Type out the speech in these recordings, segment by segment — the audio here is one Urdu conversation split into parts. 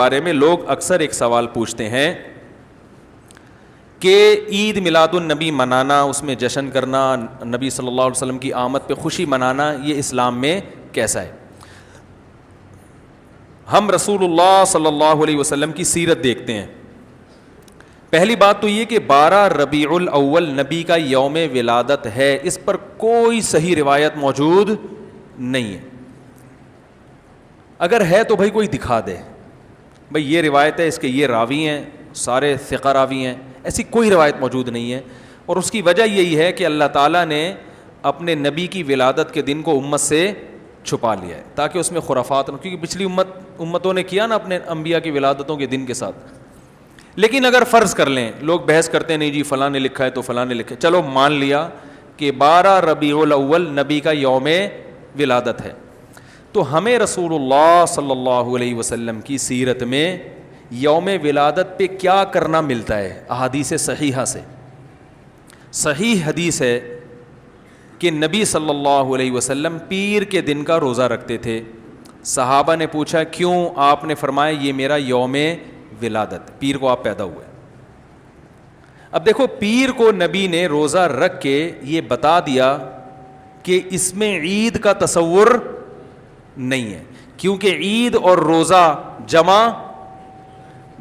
بارے میں لوگ اکثر ایک سوال پوچھتے ہیں کہ عید میلاد النبی منانا، اس میں جشن کرنا، نبی صلی اللہ علیہ وسلم کی آمد پہ خوشی منانا، یہ اسلام میں کیسا ہے؟ ہم رسول اللہ صلی اللہ علیہ وسلم کی سیرت دیکھتے ہیں. پہلی بات تو یہ کہ 12 ربیع الاول نبی کا یوم ولادت ہے، اس پر کوئی صحیح روایت موجود نہیں ہے. اگر ہے تو بھائی کوئی دکھا دے، بھائی یہ روایت ہے، اس کے یہ راوی ہیں، سارے ثقہ راوی ہیں. ایسی کوئی روایت موجود نہیں ہے، اور اس کی وجہ یہی ہے کہ اللہ تعالیٰ نے اپنے نبی کی ولادت کے دن کو امت سے چھپا لیا ہے تاکہ اس میں خرافات نہ، کیونکہ پچھلی امتوں نے کیا نا اپنے انبیاء کی ولادتوں کے دن کے ساتھ. لیکن اگر فرض کر لیں، لوگ بحث کرتے ہیں نہیں جی فلاں نے لکھا ہے تو فلاں نے لکھا ہے، چلو مان لیا کہ 12 ربیع الاول نبی کا یوم ولادت ہے، تو ہمیں رسول اللہ صلی اللہ علیہ وسلم کی سیرت میں یوم ولادت پہ کیا کرنا ملتا ہے؟ احادیث صحیحہ سے صحیح حدیث ہے کہ نبی صلی اللہ علیہ وسلم پیر کے دن کا روزہ رکھتے تھے. صحابہ نے پوچھا کیوں؟ آپ نے فرمایا یہ میرا یوم ولادت، پیر کو آپ پیدا ہوئے. اب دیکھو، پیر کو نبی نے روزہ رکھ کے یہ بتا دیا کہ اس میں عید کا تصور نہیں ہے، کیونکہ عید اور روزہ جمع،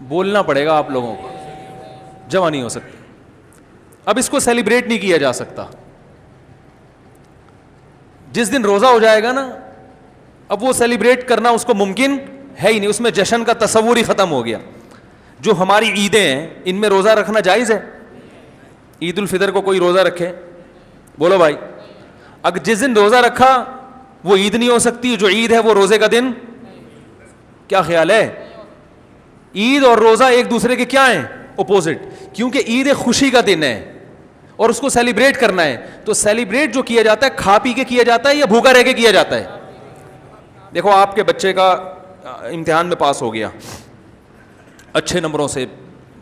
بولنا پڑے گا آپ لوگوں کو، جمع نہیں ہو سکتے. اب اس کو سیلیبریٹ نہیں کیا جا سکتا. جس دن روزہ ہو جائے گا نا، اب وہ سیلیبریٹ کرنا اس کو ممکن ہے ہی نہیں، اس میں جشن کا تصور ہی ختم ہو گیا. جو ہماری عیدیں ہیں ان میں روزہ رکھنا جائز ہے؟ عید الفطر کو کوئی روزہ رکھے؟ بولو بھائی. اگر جس دن روزہ رکھا وہ عید نہیں ہو سکتی، جو عید ہے وہ روزے کا دن. کیا خیال ہے؟ عید اور روزہ ایک دوسرے کے کیا ہیں؟ اپوزٹ. کیونکہ عید ایک خوشی کا دن ہے اور اس کو سیلیبریٹ کرنا ہے. تو سیلیبریٹ جو کیا جاتا ہے کھا پی کے کیا جاتا ہے یا بھوکا رہ کے کیا جاتا ہے؟ دیکھو، آپ کے بچے کا امتحان میں پاس ہو گیا اچھے نمبروں سے،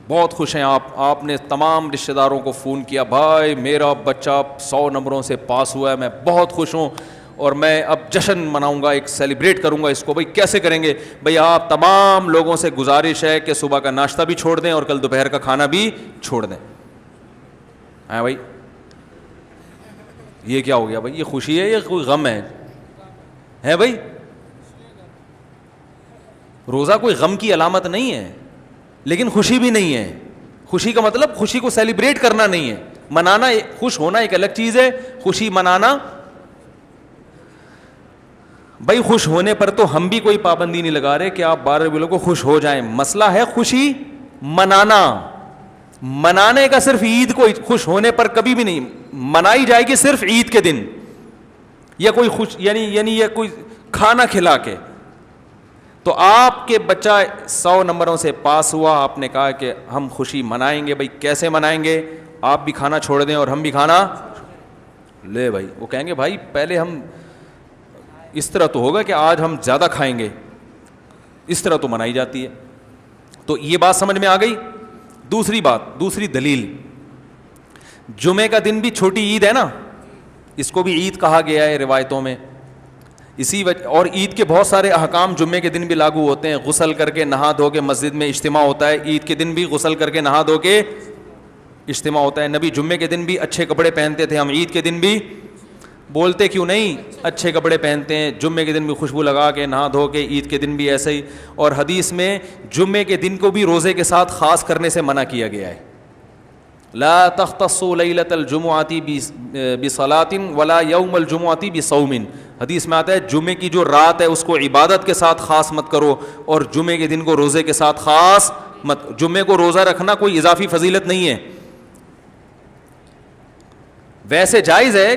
بہت خوش ہیں آپ نے تمام رشتہ داروں کو فون کیا، بھائی میرا بچہ 100 نمبروں سے پاس ہوا ہے، میں بہت خوش ہوں اور میں اب جشن مناؤں گا، ایک سیلیبریٹ کروں گا اس کو. بھائی کیسے کریں گے؟ بھائی آپ تمام لوگوں سے گزارش ہے کہ صبح کا ناشتہ بھی چھوڑ دیں اور کل دوپہر کا کھانا بھی چھوڑ دیں. ہاں بھائی، یہ کیا ہو گیا بھائی؟ یہ خوشی ہے یا کوئی غم ہے بھائی؟ روزہ کوئی غم کی علامت نہیں ہے، لیکن خوشی بھی نہیں ہے. خوشی کا مطلب خوشی کو سیلیبریٹ کرنا نہیں ہے، منانا. خوش ہونا ایک الگ چیز ہے، خوشی منانا. بھائی خوش ہونے پر تو ہم بھی کوئی پابندی نہیں لگا رہے کہ آپ 12 ربیع الاول کو خوش ہو جائیں. مسئلہ ہے خوشی منانا. منانے کا صرف عید کو خوش ہونے پر کبھی بھی نہیں منائی جائے گی، صرف عید کے دن یا کوئی خوش یعنی یہ کوئی کھانا کھلا کے. تو آپ کے بچہ 100 نمبروں سے پاس ہوا، آپ نے کہا کہ ہم خوشی منائیں گے. بھائی کیسے منائیں گے؟ آپ بھی کھانا چھوڑ دیں اور ہم بھی کھانا لے. بھائی وہ کہیں گے بھائی پہلے ہم اس طرح تو ہوگا کہ آج ہم زیادہ کھائیں گے، اس طرح تو منائی جاتی ہے. تو یہ بات سمجھ میں آ گئی. دوسری بات، دوسری دلیل، جمعے کا دن بھی چھوٹی عید ہے نا، اس کو بھی عید کہا گیا ہے روایتوں میں. اسی وجہ، اور عید کے بہت سارے احکام جمعے کے دن بھی لاگو ہوتے ہیں. غسل کر کے نہا دھو کے مسجد میں اجتماع ہوتا ہے، عید کے دن بھی غسل کر کے نہا دھو کے اجتماع ہوتا ہے. نبی جمعے کے دن بھی اچھے کپڑے پہنتے تھے، ہم عید کے دن بھی بولتے کیوں نہیں اچھے کپڑے پہنتے ہیں؟ جمعے کے دن بھی خوشبو لگا کے نہا دھو کے، عید کے دن بھی ایسے ہی. اور حدیث میں جمعے کے دن کو بھی روزے کے ساتھ خاص کرنے سے منع کیا گیا ہے. لا تختصوا لیلۃ الجمعۃ بصلاۃ ولا یوم الجمعۃ بصوم. حدیث میں آتا ہے جمعے کی جو رات ہے اس کو عبادت کے ساتھ خاص مت کرو اور جمعے کے دن کو روزے کے ساتھ خاص مت. جمعے کو روزہ رکھنا کوئی اضافی فضیلت نہیں ہے. ویسے جائز ہے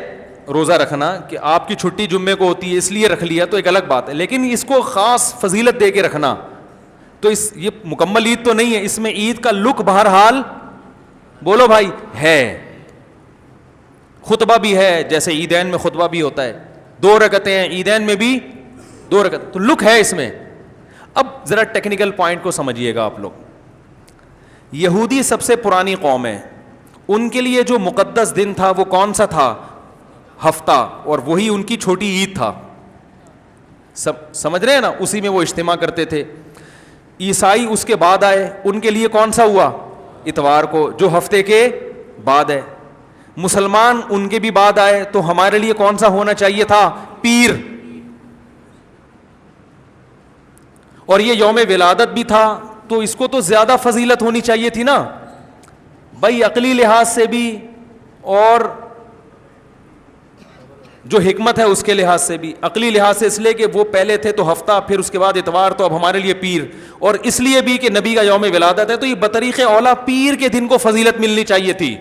روزہ رکھنا کہ آپ کی چھٹی جمعے کو ہوتی ہے اس لیے رکھ لیا تو ایک الگ بات ہے، لیکن اس کو خاص فضیلت دے کے رکھنا تو یہ مکمل عید تو نہیں ہے. اس میں عید کا لک بہرحال بولو بھائی ہے. خطبہ بھی ہے، جیسے عیدین میں خطبہ بھی ہوتا ہے، 2 رکعتیں ہیں، عیدین میں بھی 2 رکعت، تو لک ہے اس میں. اب ذرا ٹیکنیکل پوائنٹ کو سمجھیے گا آپ لوگ. یہودی سب سے پرانی قوم ہے، ان کے لیے جو مقدس دن تھا وہ کون سا تھا؟ ہفتہ، اور وہی ان کی چھوٹی عید تھا. سمجھ رہے ہیں نا؟ اسی میں وہ اجتماع کرتے تھے. عیسائی اس کے بعد آئے, ان کے لیے کون سا ہوا؟ اتوار کو, جو ہفتے کے بعد ہے. مسلمان ان کے بھی بعد آئے, تو ہمارے لیے کون سا ہونا چاہیے تھا؟ پیر. اور یہ یوم ولادت بھی تھا, تو اس کو تو زیادہ فضیلت ہونی چاہیے تھی نا بھائی, عقلی لحاظ سے بھی اور جو حکمت ہے اس کے لحاظ سے بھی. عقلی لحاظ سے اس لیے کہ وہ پہلے تھے تو ہفتہ, پھر اس کے بعد اتوار, تو اب ہمارے لیے پیر. اور اس لیے بھی کہ نبی کا یوم ولادت ہے, تو یہ بطریق اولا پیر کے دن کو فضیلت ملنی چاہیے تھی,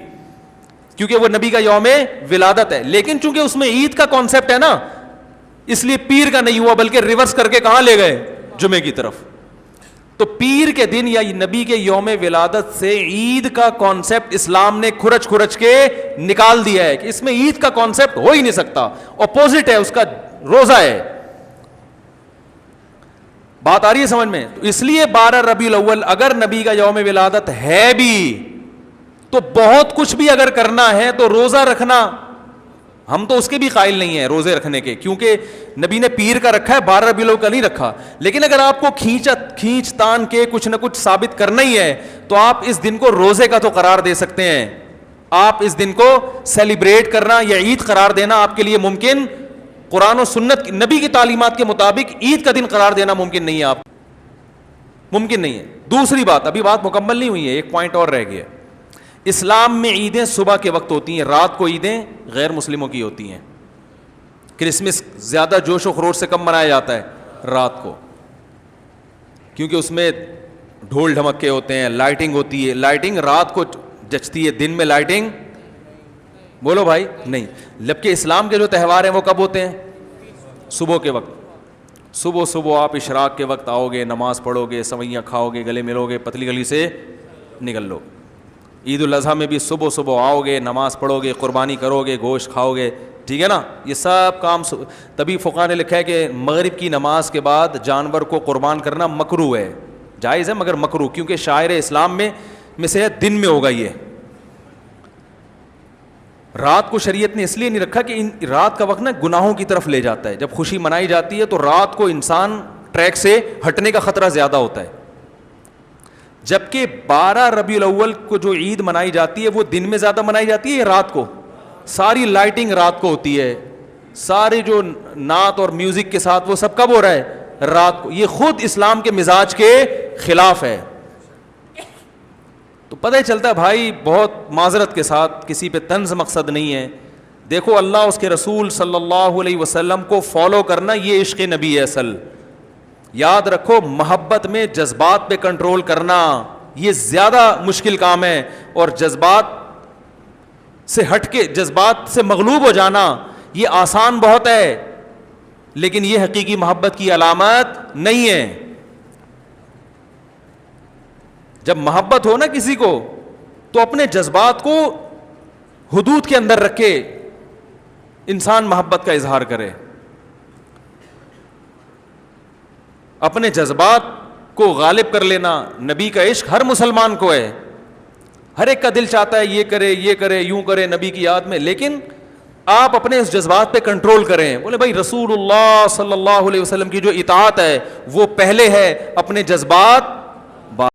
کیونکہ وہ نبی کا یوم ولادت ہے. لیکن چونکہ اس میں عید کا کانسیپٹ ہے نا, اس لیے پیر کا نہیں ہوا, بلکہ ریورس کر کے کہاں لے گئے؟ جمعے کی طرف. تو پیر کے دن یا نبی کے یوم ولادت سے عید کا کانسیپٹ اسلام نے کھرچ کھرچ کے نکال دیا ہے کہ اس میں عید کا کانسیپٹ ہو ہی نہیں سکتا, اپوزٹ ہے اس کا, روزہ ہے. بات آ رہی ہے سمجھ میں؟ تو اس لیے 12 ربیع الاول اگر نبی کا یوم ولادت ہے بھی, تو بہت کچھ بھی اگر کرنا ہے تو روزہ رکھنا, ہم تو اس کے بھی قائل نہیں ہیں روزے رکھنے کے, کیونکہ نبی نے پیر کا رکھا ہے, 12 ربیع الاول کا نہیں رکھا. لیکن اگر آپ کو کھینچ تان کے کچھ نہ کچھ ثابت کرنا ہی ہے, تو آپ اس دن کو روزے کا تو قرار دے سکتے ہیں. آپ اس دن کو سیلیبریٹ کرنا یا عید قرار دینا آپ کے لیے ممکن, قرآن و سنت نبی کی تعلیمات کے مطابق عید کا دن قرار دینا ممکن نہیں ہے, آپ ممکن نہیں ہے. دوسری بات, ابھی بات مکمل نہیں ہوئی ہے, ایک پوائنٹ اور رہ گیا. اسلام میں عیدیں صبح کے وقت ہوتی ہیں, رات کو عیدیں غیر مسلموں کی ہوتی ہیں. کرسمس زیادہ جوش و خروش سے کم منایا جاتا ہے رات کو, کیونکہ اس میں ڈھول ڈھمکے ہوتے ہیں, لائٹنگ ہوتی ہے. لائٹنگ رات کو جچتی ہے, دن میں لائٹنگ بولو بھائی نہیں. جبکہ اسلام کے جو تہوار ہیں وہ کب ہوتے ہیں؟ صبح کے وقت. صبح آپ اشراق کے وقت آؤ گے, نماز پڑھو گے, سوئیاں کھاؤ گے, گلے ملو گے, پتلی گلی سے نکل لو. عید الاضحیٰ میں بھی صبح آؤ گے, نماز پڑھو گے, قربانی کرو گے, گوشت کھاؤ گے, ٹھیک ہے نا. یہ سب کام تبھی فقہاء نے لکھا ہے کہ مغرب کی نماز کے بعد جانور کو قربان کرنا مکروہ ہے, جائز ہے مگر مکروہ, کیونکہ شاعر اسلام میں سے ہے دن میں ہوگا. یہ رات کو شریعت نے اس لیے نہیں رکھا کہ رات کا وقت نا گناہوں کی طرف لے جاتا ہے. جب خوشی منائی جاتی ہے تو رات کو انسان ٹریک سے ہٹنے کا خطرہ زیادہ ہوتا ہے. جبکہ 12 ربیع الاول کو جو عید منائی جاتی ہے وہ دن میں زیادہ منائی جاتی ہے یا رات کو؟ ساری لائٹنگ رات کو ہوتی ہے, سارے جو نعت اور میوزک کے ساتھ وہ سب کب ہو رہا ہے؟ رات کو. یہ خود اسلام کے مزاج کے خلاف ہے. تو پتہ ہی چلتا ہے بھائی, بہت معذرت کے ساتھ, کسی پہ طنز مقصد نہیں ہے. دیکھو اللہ اس کے رسول صلی اللہ علیہ وسلم کو فالو کرنا یہ عشق نبی ہے اصل. یاد رکھو, محبت میں جذبات پہ کنٹرول کرنا یہ زیادہ مشکل کام ہے, اور جذبات سے ہٹ کے, جذبات سے مغلوب ہو جانا یہ آسان بہت ہے, لیکن یہ حقیقی محبت کی علامت نہیں ہے. جب محبت ہو نا کسی کو, تو اپنے جذبات کو حدود کے اندر رکھ کے انسان محبت کا اظہار کرے. اپنے جذبات کو غالب کر لینا, نبی کا عشق ہر مسلمان کو ہے, ہر ایک کا دل چاہتا ہے یہ کرے یوں کرے نبی کی یاد میں, لیکن آپ اپنے اس جذبات پہ کنٹرول کریں. بولے بھائی رسول اللہ صلی اللہ علیہ وسلم کی جو اطاعت ہے وہ پہلے ہے, اپنے جذبات